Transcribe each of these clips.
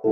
Di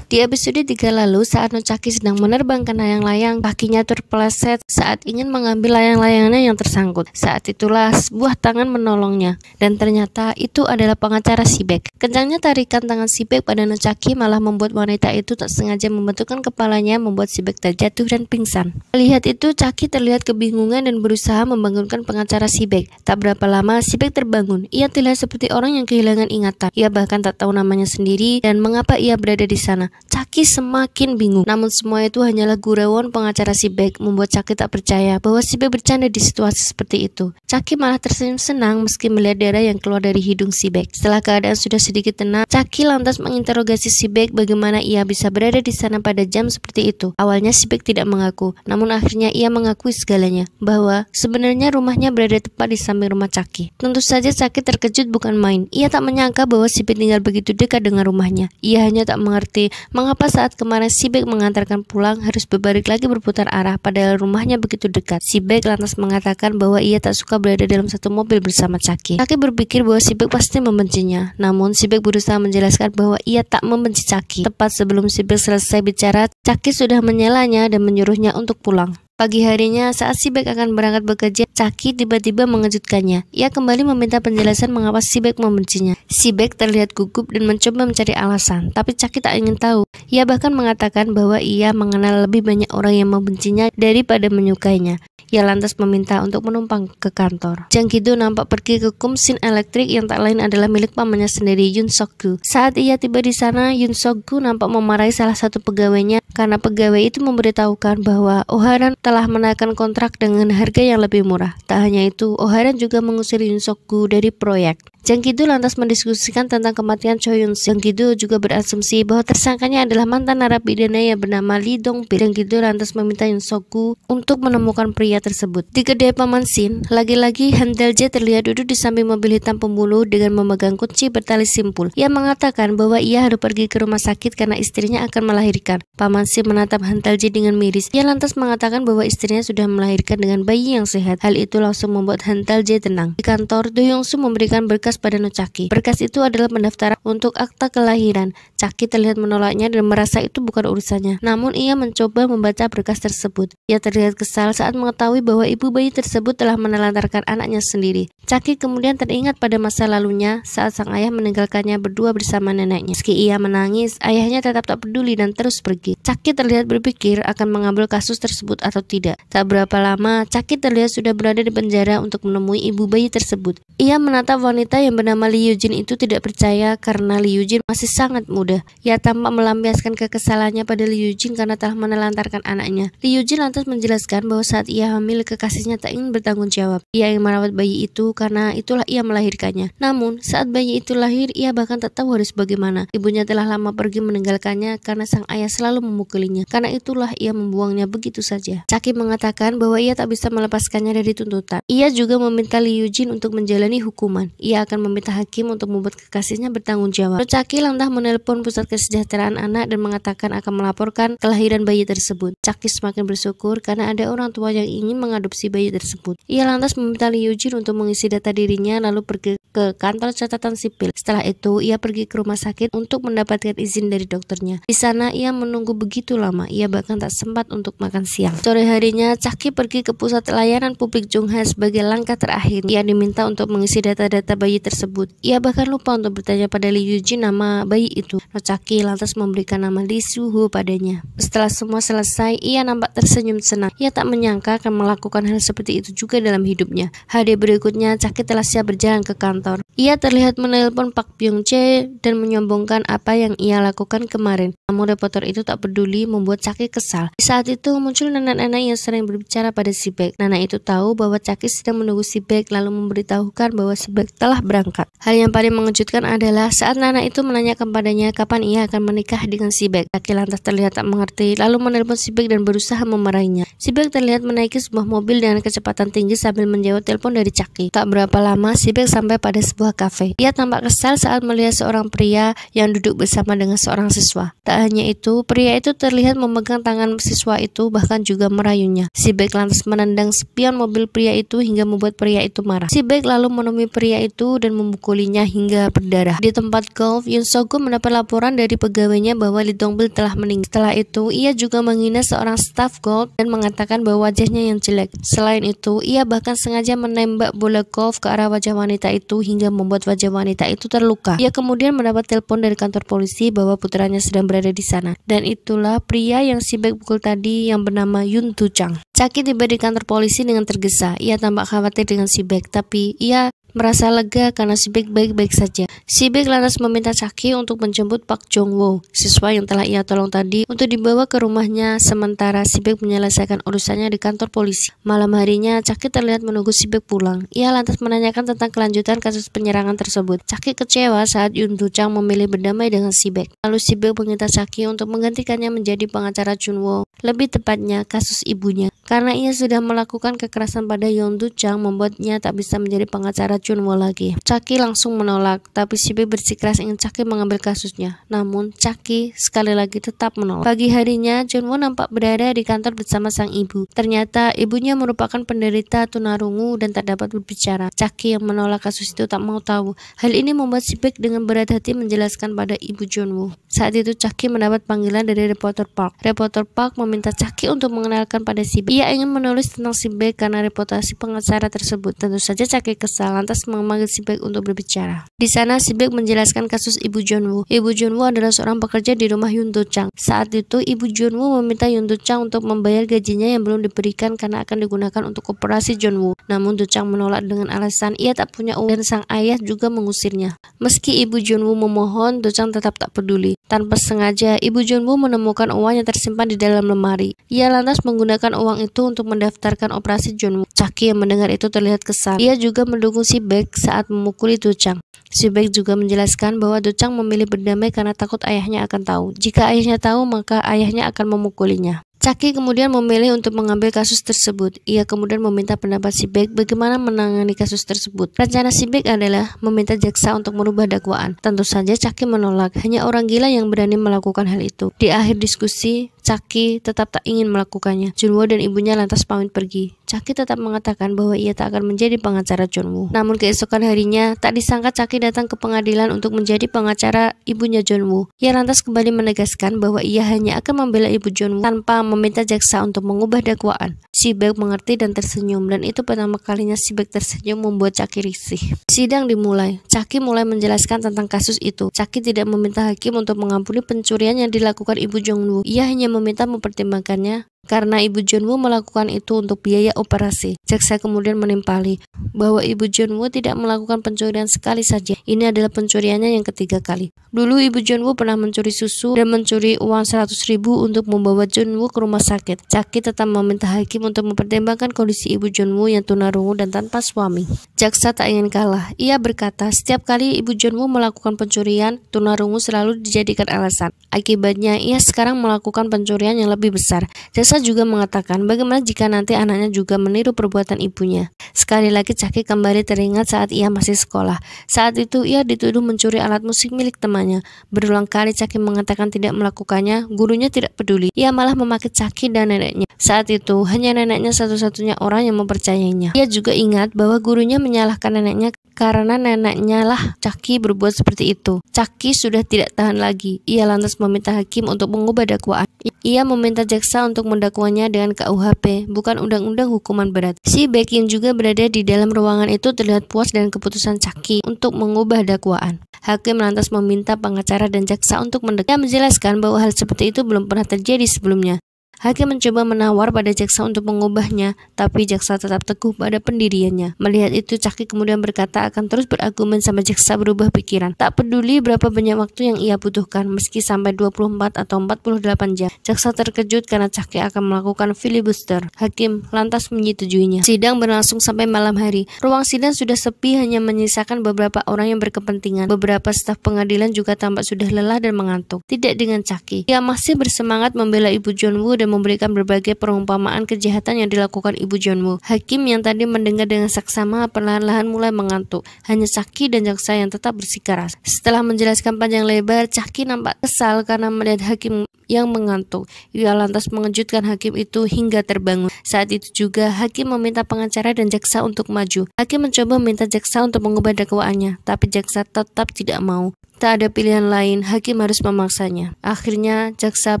episode 3 lalu, saat Nocaki sedang menerbangkan layang-layang, kakinya terpeleset saat ingin mengambil layang-layangnya yang tersangkut. Saat itulah sebuah tangan menolongnya, dan ternyata itu adalah pengacara Shibek. Kencangnya tarikan tangan Shibek pada Nocaki malah membuat wanita itu tak sengaja membentukkan kepalanya, membuat Shibek terjatuh dan pingsan. Melihat itu, Chaki terlihat kebingungan dan berusaha membangunkan pengacara Shibek. Tak berapa lama, Shibek terbangun. Ia terlihat seperti orang yang kehilangan ingatan. Ia bahkan tak tahu namanya sendiri dan mengapa ia berada di sana. Chaki semakin bingung. Namun semua itu hanyalah gurauan pengacara Shibek, membuat Chaki tak percaya bahwa Shibek bercanda di situasi seperti itu. Chaki malah tersenyum senang meski melihat darah yang keluar dari hidung Shibek. Setelah keadaan sudah sedikit tenang, Chaki lantas menginterogasi Shibek bagaimana ia bisa berada di sana pada jam seperti itu. Awalnya Shibek tidak mengaku, namun akhirnya ia mengakui segalanya, bahwa sebenarnya rumahnya berada tepat di samping rumah Chaki. Tentu saja Chaki terkejut bukan main. Ia tak menyangka bahwa Shibek tinggal begitu dekat dengan rumahnya. Ia hanya tak mengerti mengapa saat kemarin Shibek mengantarkan pulang harus berbalik lagi berputar arah padahal rumahnya begitu dekat. Shibek lantas mengatakan bahwa ia tak suka berada dalam satu mobil bersama Chaki. Chaki berpikir bahwa Shibek pasti membencinya. Namun Shibek berusaha menjelaskan bahwa ia tak membenci Chaki. Tepat sebelum Shibek selesai bicara, Chaki sudah menyalanya dan menyuruhnya untuk pulang. Pagi harinya, saat Shibek akan berangkat bekerja, Chaki tiba-tiba mengejutkannya. Ia kembali meminta penjelasan mengapa Shibek membencinya. Shibek terlihat gugup dan mencoba mencari alasan, tapi Chaki tak ingin tahu. Ia bahkan mengatakan bahwa ia mengenal lebih banyak orang yang membencinya daripada menyukainya. Ia lantas meminta untuk menumpang ke kantor. Jang Ki-do nampak pergi ke kumsin elektrik yang tak lain adalah milik pamannya sendiri, Yoon Sok-gu. Saat ia tiba di sana, Yoon Sok-gu nampak memarahi salah satu pegawainya karena pegawai itu memberitahukan bahwa Oharan telah menaikkan kontrak dengan harga yang lebih murah. Tak hanya itu, Oharan juga mengusir Yoon Sok-gu dari proyek. Jang Ki-do lantas mendiskusikan tentang kematian Cho Yun-sik. Jang Ki-do juga berasumsi bahwa tersangkanya adalah mantan narapidana yang bernama Lee Dong-pil. Jang Ki-do lantas meminta Yoon Sok-gu untuk menemukan pria tersebut. Di kedai Paman Shin, lagi-lagi Han Dae-je terlihat duduk di samping mobil hitam pembunuh dengan memegang kunci bertali simpul. Ia mengatakan bahwa ia harus pergi ke rumah sakit karena istrinya akan melahirkan. Paman Shin menatap Han Dae-je dengan miris. Ia lantas mengatakan bahwa istrinya sudah melahirkan dengan bayi yang sehat. Hal itu langsung membuat Han Dae-je tenang. Di kantor, Do Yong-soo memberikan berkas pada Nocaki. Berkas itu adalah pendaftaran untuk akta kelahiran. Chaki terlihat menolaknya dan merasa itu bukan urusannya. Namun ia mencoba membaca berkas tersebut. Ia terlihat kesal saat mengetahui bahwa ibu bayi tersebut telah menelantarkan anaknya sendiri. Chaki kemudian teringat pada masa lalunya saat sang ayah meninggalkannya berdua bersama neneknya. Meski ia menangis, ayahnya tetap tak peduli dan terus pergi. Chaki terlihat berpikir akan mengambil kasus tersebut atau tidak. Tak berapa lama, Chaki terlihat sudah berada di penjara untuk menemui ibu bayi tersebut. Ia menatap wanita yang bernama Lee Yoo-jin itu tidak percaya karena Lee Yoo-jin masih sangat muda. Ia tampak melampiaskan kekesalannya pada Lee Yoo-jin karena telah menelantarkan anaknya. Lee Yoo-jin lantas menjelaskan bahwa saat ia hamil, kekasihnya tak ingin bertanggung jawab. Ia ingin merawat bayi itu karena itulah ia melahirkannya. Namun saat bayi itu lahir, ia bahkan tak tahu harus bagaimana. Ibunya telah lama pergi meninggalkannya karena sang ayah selalu memukulinya. Karena itulah ia membuangnya begitu saja. Chaki mengatakan bahwa ia tak bisa melepaskannya dari tuntutan. Ia juga meminta Lee Yoo-jin untuk menjalani hukuman. Ia akan meminta hakim untuk membuat kekasihnya bertanggung jawab. Chaki lantas menelpon pusat kesejahteraan anak dan mengatakan akan melaporkan kelahiran bayi tersebut. Chaki semakin bersyukur karena ada orang tua yang ingin mengadopsi bayi tersebut. Ia lantas meminta Lee Yoo-jin untuk mengisi data dirinya lalu pergi ke kantor catatan sipil. Setelah itu, ia pergi ke rumah sakit untuk mendapatkan izin dari dokternya. Di sana ia menunggu begitu lama. Ia bahkan tak sempat untuk makan siang. Sore harinya, Chaki pergi ke pusat layanan publik Jongha sebagai langkah terakhir. Ia diminta untuk mengisi data-data bayi tersebut. Ia bahkan lupa untuk bertanya pada Lee Yoo-jin nama bayi itu. Chaki lantas memberikan nama Lee Soo-ho padanya. Setelah semua selesai, ia nampak tersenyum senang. Ia tak menyangka akan melakukan hal seperti itu juga dalam hidupnya. Hari berikutnya, Chaki telah siap berjalan ke kantor. Ia terlihat menelpon Pak Byung-chae dan menyombongkan apa yang ia lakukan kemarin. Namun reporter itu tak peduli, membuat Chucky kesal. Di saat itu muncul nenek-nenek yang sering berbicara pada si Beck. Nenek itu tahu bahwa Chucky sedang menunggu si Beck, lalu memberitahukan bahwa si Beck telah berangkat. Hal yang paling mengejutkan adalah saat nenek itu menanyakan padanya kapan ia akan menikah dengan si Beck. Chucky lantas terlihat tak mengerti, lalu menelpon si Beck dan berusaha memarahinya. Si Beck terlihat menaiki sebuah mobil dengan kecepatan tinggi sambil menjawab telepon dari Chucky. Tak berapa lama si Beck sampai pada sebuah kafe. Ia tampak kesal saat melihat seorang pria yang duduk bersama dengan seorang siswa. Tak hanya itu, pria itu terlihat memegang tangan siswa itu, bahkan juga merayunya. Si Beck lantas menendang spion mobil pria itu hingga membuat pria itu marah. Si Beck lalu menemui pria itu dan memukulinya hingga berdarah. Di tempat golf, Yoon So-gun mendapat laporan dari pegawainya bahwa Lee Dong-bil telah meninggal. Setelah itu, ia juga menghina seorang staf golf dan mengatakan bahwa wajahnya yang jelek. Selain itu, ia bahkan sengaja menembak bola golf ke arah wajah wanita itu hingga membuat wajah wanita itu terluka. Ia kemudian mendapat telepon dari kantor polisi bahwa putranya sedang berada di sana. Dan itulah pria yang si Beck pukul tadi yang bernama Yoon Do-chang. Chucky tiba di kantor polisi dengan tergesa. Ia tampak khawatir dengan si Beck, tapi ia merasa lega karena si Beck baik-baik saja. Si Beck lantas meminta Chucky untuk menjemput Park Jong-woo, siswa yang telah ia tolong tadi, untuk dibawa ke rumahnya sementara si Beck menyelesaikan urusannya di kantor polisi. Malam harinya, Chucky terlihat menunggu si Beck pulang. Ia lantas menanyakan tentang kelanjutan kasus penyerangan tersebut. Chucky kecewa saat Yoon Do-chang memilih berdamai dengan si Beck. Lalu si Beck meminta Chucky untuk menggantikannya menjadi pengacara Junwoo, lebih tepatnya kasus ibunya. Karena ia sudah melakukan kekerasan pada Yoon Do-chang, membuatnya tak bisa menjadi pengacara Junwoo lagi. Chucky langsung menolak, tapi si Beck bersikeras ingin Chucky mengambil kasusnya. Namun Chucky sekali lagi tetap menolak. Pagi harinya, Junwoo nampak berada di kantor bersama sang ibu. Ternyata ibunya merupakan penderita tunarungu dan tak dapat berbicara. Chucky yang menolak kasus itu tak mau tahu. Hal ini membuat si Beck dengan berat hati menjelaskan pada ibu Junwoo. Saat itu Chucky mendapat panggilan dari reporter Park. Reporter Park meminta Chucky untuk mengenalkan pada si Beck. Ia ingin menulis tentang si Beck karena reputasi pengacara tersebut. Tentu saja Chucky kesal, lantas memanggil si Beck untuk berbicara. Di sana si Beck menjelaskan kasus ibu Junwoo. Ibu Junwoo adalah seorang pekerja di rumah Yoon Do-chang. Saat itu ibu Junwoo meminta Yoon Do-chang untuk membayar gajinya yang belum diberikan karena akan digunakan untuk operasi Junwoo. Namun Do-chang menolak dengan alasan ia tak punya uang dan sang ayah juga mengusirnya. Meski ibu Junwoo memohon, Do-chang tetap tak peduli. Tanpa sengaja, ibu Junwoo menemukan uang yang tersimpan di dalam lemari. Ia lantas menggunakan uang itu untuk mendaftarkan operasi Junwoo. Chucky yang mendengar itu terlihat kesal. Ia juga mendukung si Beck saat memukuli Do-chang. Si Beck juga menjelaskan bahwa Do-chang memilih berdamai karena takut ayahnya akan tahu. Jika ayahnya tahu, maka ayahnya akan memukulinya. Chucky kemudian memilih untuk mengambil kasus tersebut. Ia kemudian meminta pendapat si Beck bagaimana menangani kasus tersebut. Rencana si Beck adalah meminta jaksa untuk merubah dakwaan. Tentu saja Chucky menolak, hanya orang gila yang berani melakukan hal itu. Di akhir diskusi, Chucky tetap tak ingin melakukannya. Junwoo dan ibunya lantas pamit pergi. Chucky tetap mengatakan bahwa ia tak akan menjadi pengacara Junwoo. Namun keesokan harinya, tak disangka Chucky datang ke pengadilan untuk menjadi pengacara ibunya Junwoo. Ia lantas kembali menegaskan bahwa ia hanya akan membela ibu Junwoo tanpa meminta jaksa untuk mengubah dakwaan. Si Beck mengerti dan tersenyum, dan itu pertama kalinya si Beck tersenyum membuat Chucky risih. Sidang dimulai. Chucky mulai menjelaskan tentang kasus itu. Chucky tidak meminta hakim untuk mengampuni pencurian yang dilakukan ibu Junwoo. Ia hanya meminta mempertimbangkannya karena ibu Junwoo melakukan itu untuk biaya operasi. Jaksa kemudian menimpali bahwa ibu Junwoo tidak melakukan pencurian sekali saja. Ini adalah pencuriannya yang ketiga kali. Dulu ibu Junwoo pernah mencuri susu dan mencuri uang 100.000 untuk membawa Junwoo ke rumah sakit. Chucky tetap meminta hakim untuk mempertimbangkan kondisi ibu Junwoo yang tunarungu dan tanpa suami. Jaksa tak ingin kalah. Ia berkata, setiap kali ibu Junwoo melakukan pencurian, tunarungu selalu dijadikan alasan. Akibatnya, ia sekarang melakukan pencurian yang lebih besar. Jaksa juga mengatakan bagaimana jika nanti anaknya juga meniru perbuatan ibunya. Sekali lagi Chucky kembali teringat saat ia masih sekolah. Saat itu ia dituduh mencuri alat musik milik temannya. Berulang kali Chucky mengatakan tidak melakukannya, gurunya tidak peduli. Ia malah memaki Chucky dan neneknya. Saat itu hanya neneknya satu-satunya orang yang mempercayainya. Ia juga ingat bahwa gurunya menyalahkan neneknya karena neneknya lah Chucky berbuat seperti itu. Chucky sudah tidak tahan lagi. Ia lantas meminta hakim untuk mengubah dakwaan. Ia meminta jaksa untuk mendakwanya dengan KUHP, bukan undang-undang hukuman berat. Si Beck yang juga berada di dalam ruangan itu terlihat puas dengan keputusan Chucky untuk mengubah dakwaan. Hakim lantas meminta pengacara dan jaksa untuk mendekat. Ia menjelaskan bahwa hal seperti itu belum pernah terjadi sebelumnya. Hakim mencoba menawar pada jaksa untuk mengubahnya, tapi jaksa tetap teguh pada pendiriannya. Melihat itu, Chucky kemudian berkata akan terus berargumen sampai jaksa berubah pikiran. Tak peduli berapa banyak waktu yang ia butuhkan, meski sampai 24 atau 48 jam. Jaksa terkejut karena Chucky akan melakukan filibuster. Hakim lantas menyetujuinya. Sidang berlangsung sampai malam hari. Ruang sidang sudah sepi, hanya menyisakan beberapa orang yang berkepentingan. Beberapa staf pengadilan juga tampak sudah lelah dan mengantuk. Tidak dengan Chucky. Ia masih bersemangat membela Ibu John Woo dan memberikan berbagai perumpamaan kejahatan yang dilakukan Ibu John Woo. Hakim yang tadi mendengar dengan saksama perlahan-lahan mulai mengantuk. Hanya Chucky dan jaksa yang tetap bersikeras. Setelah menjelaskan panjang lebar, Chucky nampak kesal karena melihat hakim yang mengantuk. Ia lantas mengejutkan hakim itu hingga terbangun. Saat itu juga hakim meminta pengacara dan jaksa untuk maju. Hakim mencoba meminta jaksa untuk mengubah dakwaannya, tapi jaksa tetap tidak mau. Tak ada pilihan lain, hakim harus memaksanya. Akhirnya, jaksa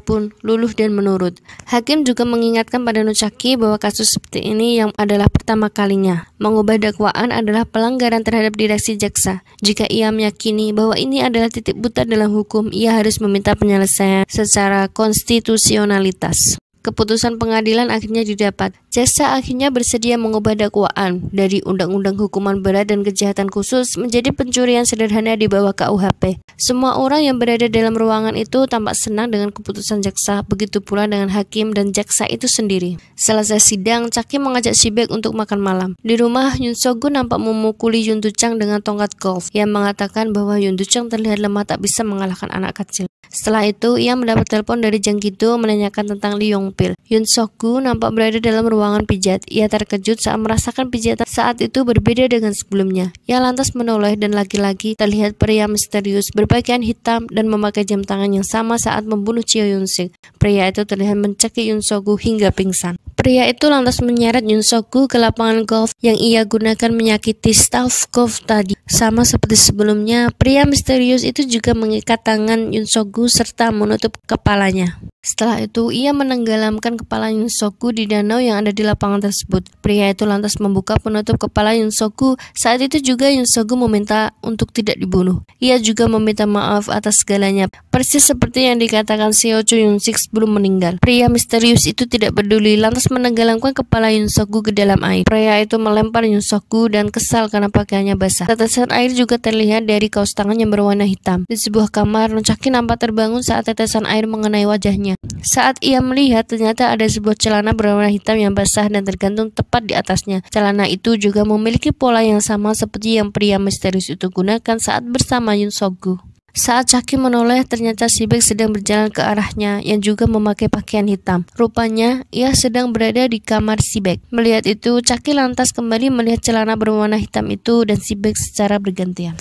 pun luluh dan menurut. Hakim juga mengingatkan pada Chucky bahwa kasus seperti ini yang adalah pertama kalinya. Mengubah dakwaan adalah pelanggaran terhadap direksi jaksa. Jika ia meyakini bahwa ini adalah titik buta dalam hukum, ia harus meminta penyelesaian secara konstitusionalitas. Keputusan pengadilan akhirnya didapat. Jaksa akhirnya bersedia mengubah dakwaan dari Undang-Undang Hukuman Berat dan Kejahatan Khusus menjadi pencurian sederhana di bawah KUHP. Semua orang yang berada dalam ruangan itu tampak senang dengan keputusan jaksa, begitu pula dengan hakim dan jaksa itu sendiri. Selesai sidang, Chucky mengajak Si-baek untuk makan malam. Di rumah, Yoon So-gu nampak memukuli Yoon Do-chang dengan tongkat golf. Ia mengatakan bahwa Yoon Do-chang terlihat lemah, tak bisa mengalahkan anak kecil. Setelah itu, ia mendapat telepon dari Jang Ki-do menanyakan tentang Lee Yong-pil. Yoon So-gu nampak berada dalam ruangan pijat. Ia terkejut saat merasakan pijatan saat itu berbeda dengan sebelumnya. Ia lantas menoleh dan lagi-lagi terlihat pria misterius berpakaian hitam dan memakai jam tangan yang sama saat membunuh Cheo Yun-sik. Pria itu terlihat mencekik Yoon So-gu hingga pingsan. Pria itu lantas menyeret Yoon So-gu ke lapangan golf yang ia gunakan menyakiti staf golf tadi. Sama seperti sebelumnya, pria misterius itu juga mengikat tangan Yoon So-gu serta menutup kepalanya. Setelah itu, ia menenggelamkan kepala Yoon So-gu di danau yang ada di lapangan tersebut. Pria itu lantas membuka penutup kepala Yoon So-gu. Saat itu juga Yoon So-gu meminta untuk tidak dibunuh. Ia juga meminta maaf atas segalanya, persis seperti yang dikatakan Seo Cho Yun-sik sebelum meninggal. Pria misterius itu tidak peduli, lantas menenggelamkan kepala Yoon So-gu ke dalam air. Pria itu melempar Yoon So-gu dan kesal karena pakaiannya basah. Tetesan air juga terlihat dari kaos tangan yang berwarna hitam. Di sebuah kamar, Chucky nampak terbangun saat tetesan air mengenai wajahnya. Saat ia melihat, ternyata ada sebuah celana berwarna hitam yang basah dan tergantung tepat di atasnya. Celana itu juga memiliki pola yang sama seperti yang pria misterius itu gunakan saat bersama Yoon So-gu. Saat Chucky menoleh, ternyata Si-baek sedang berjalan ke arahnya yang juga memakai pakaian hitam. Rupanya, ia sedang berada di kamar Si-baek. Melihat itu, Chucky lantas kembali melihat celana berwarna hitam itu dan Si-baek secara bergantian.